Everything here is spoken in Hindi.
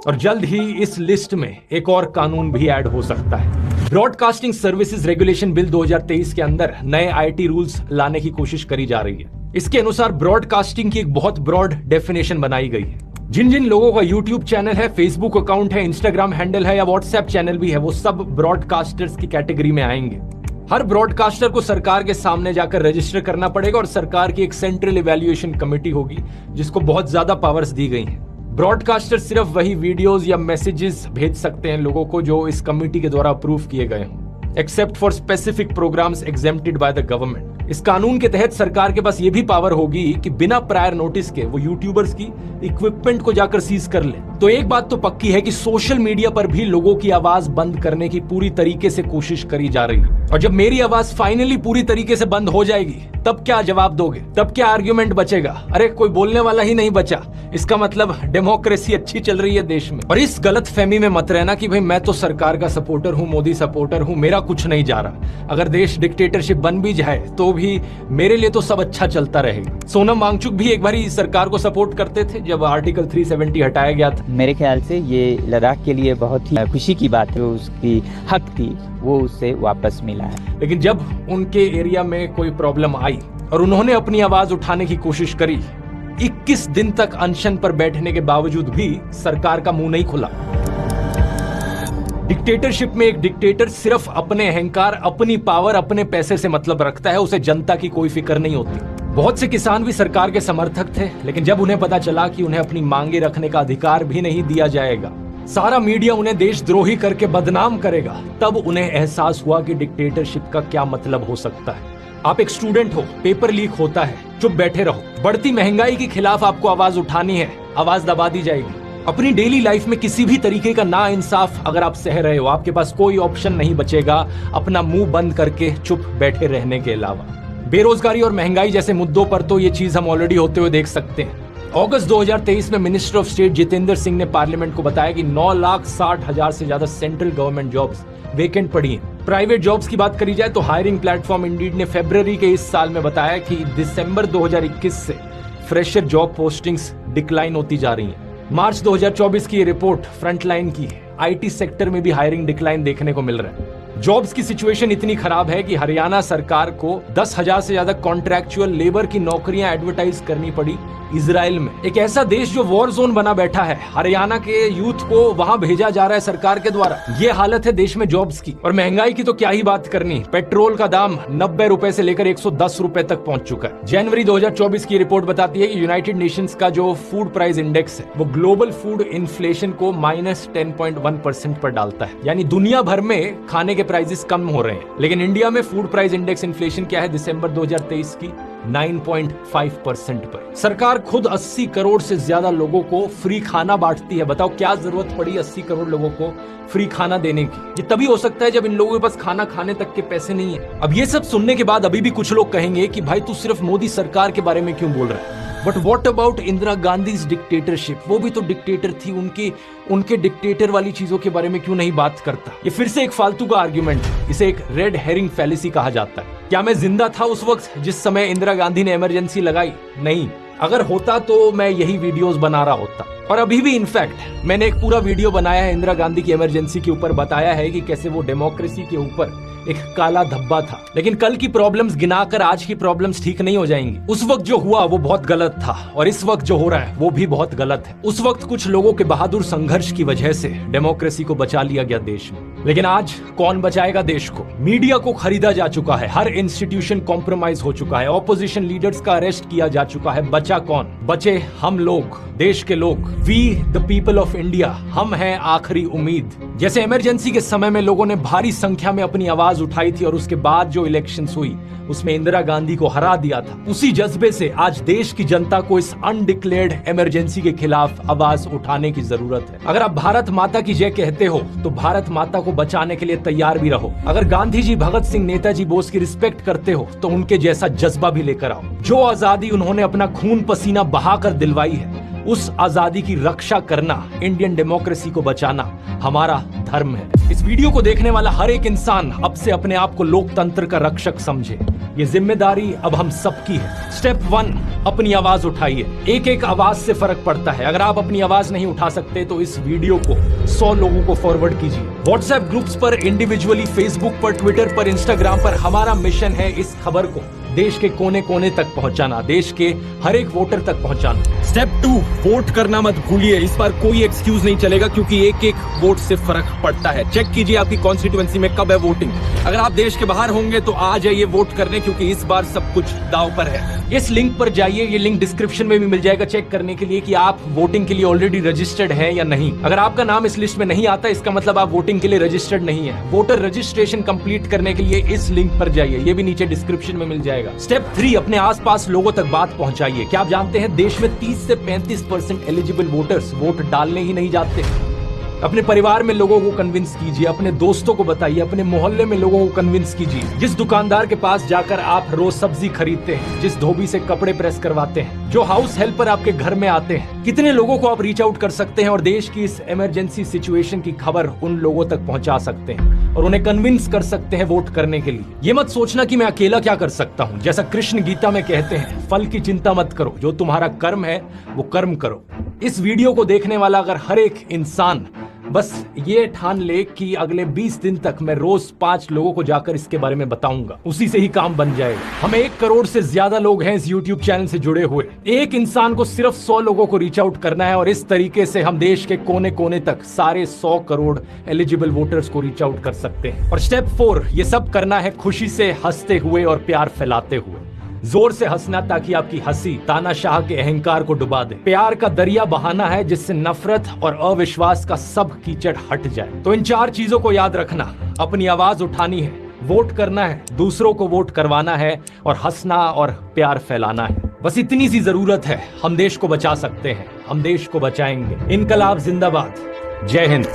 और जल्द ही इस लिस्ट में एक और कानून भी ऐड हो सकता है। ब्रॉडकास्टिंग सर्विसेज रेगुलेशन बिल 2023 के अंदर नए आईटी रूल्स लाने की कोशिश करी जा रही है। इसके अनुसार ब्रॉडकास्टिंग की एक बहुत ब्रॉड डेफिनेशन बनाई गई है। जिन जिन लोगों का यूट्यूब चैनल है, फेसबुक अकाउंट है, इंस्टाग्राम हैंडल है या व्हाट्सएप चैनल भी है, वो सब ब्रॉडकास्टर्स की कैटेगरी में आएंगे। हर ब्रॉडकास्टर को सरकार के सामने जाकर रजिस्टर करना पड़ेगा और सरकार की एक सेंट्रल इवैल्यूएशन कमेटी होगी जिसको बहुत ज्यादा पावर्स दी गई हैं। ब्रॉडकास्टर सिर्फ वही वीडियोस या मैसेजेस भेज सकते हैं लोगों को जो इस कमेटी के द्वारा अप्रूव किए गए हों, except for specific programs exempted by the government. इस कानून के तहत सरकार के पास यह भी पावर होगी कि बिना प्रायर नोटिस के वो यूट्यूबर्स की इक्विपमेंट को जाकर सीज कर ले। तो एक बात तो पक्की है कि सोशल मीडिया पर भी लोगों की आवाज बंद करने की पूरी तरीके से कोशिश करी जा रही है। और जब मेरी आवाज फाइनली पूरी तरीके से बंद हो जाएगी तब क्या जवाब दोगे? तब क्या आर्ग्यूमेंट बचेगा? अरे कोई बोलने वाला ही नहीं बचा, इसका मतलब डेमोक्रेसी अच्छी चल रही है देश में। और इस गलत फहमी में मत रहना कि भाई मैं तो सरकार का सपोर्टर हूँ, मोदी सपोर्टर हूँ, मेरा कुछ नहीं जा रहा। अगर देश डिक्टेटरशिप बन भी जाए तो भी मेरे लिए तो सब अच्छा चलता रहेगा। सोनम वांगचुक भी एक बार सरकार को सपोर्ट करते थे जब आर्टिकल 370 हटाया गया था। मेरे ख्याल से ये लद्दाख के लिए बहुत ही खुशी की बात है, उसकी हक थी वो उससे वापस मिला है। लेकिन जब उनके एरिया में कोई प्रॉब्लम आई और उन्होंने अपनी आवाज उठाने की कोशिश करी, 21 दिन तक अनशन पर बैठने के बावजूद भी सरकार का मुंह नहीं खुला। डिक्टेटरशिप में एक डिक्टेटर सिर्फ अपने अहंकार, अपनी पावर, अपने पैसे से मतलब रखता है, उसे जनता की कोई फिक्र नहीं होती। बहुत से किसान भी सरकार के समर्थक थे, लेकिन जब उन्हें पता चला कि उन्हें अपनी मांगे रखने का अधिकार भी नहीं दिया जाएगा, सारा मीडिया उन्हें देशद्रोही करके बदनाम करेगा, तब उन्हें एहसास हुआ कि डिक्टेटरशिप का क्या मतलब हो सकता है। आप एक स्टूडेंट हो, पेपर लीक होता है, चुप बैठे रहो। बढ़ती महंगाई के खिलाफ आपको आवाज उठानी है, आवाज दबा दी जाएगी। अपनी डेली लाइफ में किसी भी तरीके का ना इंसाफ अगर आप सह रहे हो, आपके पास कोई ऑप्शन नहीं बचेगा अपना मुंह बंद करके चुप बैठे रहने के अलावा। बेरोजगारी और महंगाई जैसे मुद्दों पर तो ये चीज हम ऑलरेडी होते हुए देख सकते हैं। अगस्त 2023 में minister of state Jitendra Singh ने पार्लियामेंट को बताया कि 9,60,000 से ज्यादा सेंट्रल गवर्नमेंट जॉब्स वेकेंट पड़ी हैं। प्राइवेट जॉब्स की बात करी जाए तो हायरिंग प्लेटफॉर्म इंडीड ने फरवरी के इस साल में बताया कि दिसंबर 2021 से फ्रेशर जॉब पोस्टिंग्स डिक्लाइन होती जा रही हैं। मार्च 2024 की ये रिपोर्ट फ्रंटलाइन की है। आईटी सेक्टर में भी हायरिंग डिक्लाइन देखने को मिल रहा है। जॉब्स की सिचुएशन इतनी खराब है कि हरियाणा सरकार को 10,000 से ज्यादा कॉन्ट्रैक्चुअल लेबर की नौकरियां एडवर्टाइज करनी पड़ी इजराइल में, एक ऐसा देश जो वॉर जोन बना बैठा है। हरियाणा के यूथ को वहां भेजा जा रहा है सरकार के द्वारा। ये हालत है देश में जॉब्स की। और महंगाई की तो क्या ही बात करनी, पेट्रोल का दाम 90 रुपए से लेकर 110 रुपए तक पहुंच चुका है। जनवरी 2024 की रिपोर्ट बताती है कि यूनाइटेड नेशंस का जो फूड प्राइस इंडेक्स है वो ग्लोबल फूड इन्फ्लेशन को -10.1% पर डालता है। यानी दुनिया भर में खाने के प्राइसेस कम हो रहे हैं, लेकिन इंडिया में फूड प्राइस इंडेक्स इन्फ्लेशन क्या है दिसंबर 2023 की 9.5% पर। सरकार खुद 80 करोड़ से ज्यादा लोगों को फ्री खाना बांटती है। बताओ क्या जरूरत पड़ी 80 करोड़ लोगों को फ्री खाना देने की? ये तभी हो सकता है जब इन लोगों के पास खाना खाने तक के पैसे नहीं है। अब ये सब सुनने के बाद अभी भी कुछ लोग कहेंगे कि भाई तू सिर्फ मोदी सरकार के बारे में क्यों बोल रहा है? But what about Indira Gandhi dictatorship? वो भी तो डिक्टेटर थी, उनके डिक्टेटर वाली चीजों के बारे में क्यों नहीं बात करता? ये फिर से एक फालतू का आर्ग्यूमेंट है, इसे एक रेड हेरिंग फैलेसी कहा जाता है। क्या मैं जिंदा था उस वक्त जिस समय इंदिरा गांधी ने इमरजेंसी लगाई? नहीं। अगर होता तो मैं यही वीडियोस बना रहा होता। और अभी भी इनफैक्ट मैंने एक पूरा वीडियो बनाया है इंदिरा गांधी की इमरजेंसी के ऊपर, बताया है कि कैसे वो डेमोक्रेसी के ऊपर एक काला धब्बा था। लेकिन कल की प्रॉब्लम्स गिनाकर आज की प्रॉब्लम्स ठीक नहीं हो जाएंगी। उस वक्त जो हुआ वो बहुत गलत था और इस वक्त जो हो रहा है वो भी बहुत गलत है। उस वक्त कुछ लोगों के बहादुर संघर्ष की वजह से डेमोक्रेसी को बचा लिया गया देश में, लेकिन आज कौन बचाएगा देश को? मीडिया को खरीदा जा चुका है, हर इंस्टीट्यूशन कॉम्प्रोमाइज हो चुका है, ऑपोजिशन लीडर्स का अरेस्ट किया जा चुका है। बचा कौन? बचे हम लोग, देश के लोग, we the people of India. हम हैं आखिरी उम्मीद। जैसे इमरजेंसी के समय में लोगों ने भारी संख्या में अपनी आवाज उठाई थी और उसके बाद जो इलेक्शंस हुई उसमें इंदिरा गांधी को हरा दिया था, उसी जज्बे से आज देश की जनता को इस अनडिक्लेयर्ड इमरजेंसी के खिलाफ आवाज उठाने की जरूरत है। अगर आप भारत माता की जय कहते हो तो भारत माता को बचाने के लिए तैयार भी रहो। अगर गांधी जी, भगत सिंह, नेताजी बोस की रिस्पेक्ट करते हो तो उनके जैसा जज्बा भी लेकर आओ। जो आजादी उन्होंने अपना खून पसीना बहाकर दिलवाई है, उस आजादी की रक्षा करना, इंडियन डेमोक्रेसी को बचाना हमारा धर्म है। इस वीडियो को देखने वाला हर एक इंसान अब से अपने आप को लोकतंत्र का रक्षक समझे। ये जिम्मेदारी अब हम सबकी है। स्टेप 1, अपनी आवाज उठाइए। एक एक आवाज से फर्क पड़ता है। अगर आप अपनी आवाज नहीं उठा सकते तो इस वीडियो को 100 लोगों को फॉरवर्ड कीजिए। व्हाट्सएप ग्रुप्स पर, इंडिविजुअली, फेसबुक पर, ट्विटर पर, इंस्टाग्राम पर। हमारा मिशन है इस खबर को देश के कोने कोने तक पहुंचाना, देश के हर एक वोटर तक पहुंचाना। स्टेप 2, वोट करना मत भूलिए। इस बार कोई एक्सक्यूज नहीं चलेगा क्योंकि एक एक वोट से फर्क पड़ता है। चेक कीजिए आपकी कॉन्स्टिट्यूएंसी में कब है वोटिंग। अगर आप देश के बाहर होंगे तो आ जाइए वोट करने, क्योंकि इस बार सब कुछ दांव पर है। इस लिंक पर जाइए, ये लिंक डिस्क्रिप्शन में भी मिल जाएगा, चेक करने के लिए कि आप वोटिंग के लिए ऑलरेडी रजिस्टर्ड है या नहीं। अगर आपका नाम इस लिस्ट में नहीं आता, इसका मतलब आप वोटिंग के लिए रजिस्टर्ड नहीं है। वोटर रजिस्ट्रेशन कंप्लीट करने के लिए इस लिंक पर जाइए, ये भी नीचे डिस्क्रिप्शन में मिल जाएगा। स्टेप 3, अपने आसपास लोगों तक बात पहुंचाइए। क्या आप जानते हैं देश में 30 से 35% एलिजिबल वोटर्स वोट डालने ही नहीं जाते। अपने परिवार में लोगों को कन्विंस कीजिए, अपने दोस्तों को बताइए, अपने मोहल्ले में लोगों को कन्विंस कीजिए। जिस दुकानदार के पास जाकर आप रोज सब्जी खरीदते हैं, जिस धोबी से कपड़े प्रेस करवाते हैं, जो हाउस हेल्पर आपके घर में आते हैं, कितने लोगों को आप रीच आउट कर सकते हैं और देश की इस इमरजेंसी सिचुएशन की खबर उन लोगों तक पहुंचा सकते हैं और उन्हें कन्विंस कर सकते हैं वोट करने के लिए। ये मत सोचना कि मैं अकेला क्या कर सकता हूं। जैसा कृष्ण गीता में कहते हैं, फल की चिंता मत करो, जो तुम्हारा कर्म है वो कर्म करो। इस वीडियो को देखने वाला अगर हर एक इंसान बस ये ठान ले कि अगले 20 दिन तक मैं रोज 5 लोगों को जाकर इसके बारे में बताऊंगा, उसी से ही काम बन जाएगा। हम 1 करोड़ से ज्यादा लोग हैं इस YouTube चैनल से जुड़े हुए। एक इंसान को सिर्फ 100 लोगों को रीच आउट करना है और इस तरीके से हम देश के कोने कोने तक सारे 100 करोड़ एलिजिबल वोटर्स को रीच आउट कर सकते हैं। और स्टेप 4, ये सब करना है खुशी से, हंसते हुए और प्यार फैलाते हुए। जोर से हंसना ताकि आपकी हंसी तानाशाह के अहंकार को डुबा दे। प्यार का दरिया बहाना है जिससे नफरत और अविश्वास का सब कीचड़ हट जाए। तो इन 4 चीजों को याद रखना। अपनी आवाज उठानी है, वोट करना है, दूसरों को वोट करवाना है और हंसना और प्यार फैलाना है। बस इतनी सी जरूरत है। हम देश को बचा सकते हैं, हम देश को बचाएंगे। इनकलाब जिंदाबाद। जय हिंद।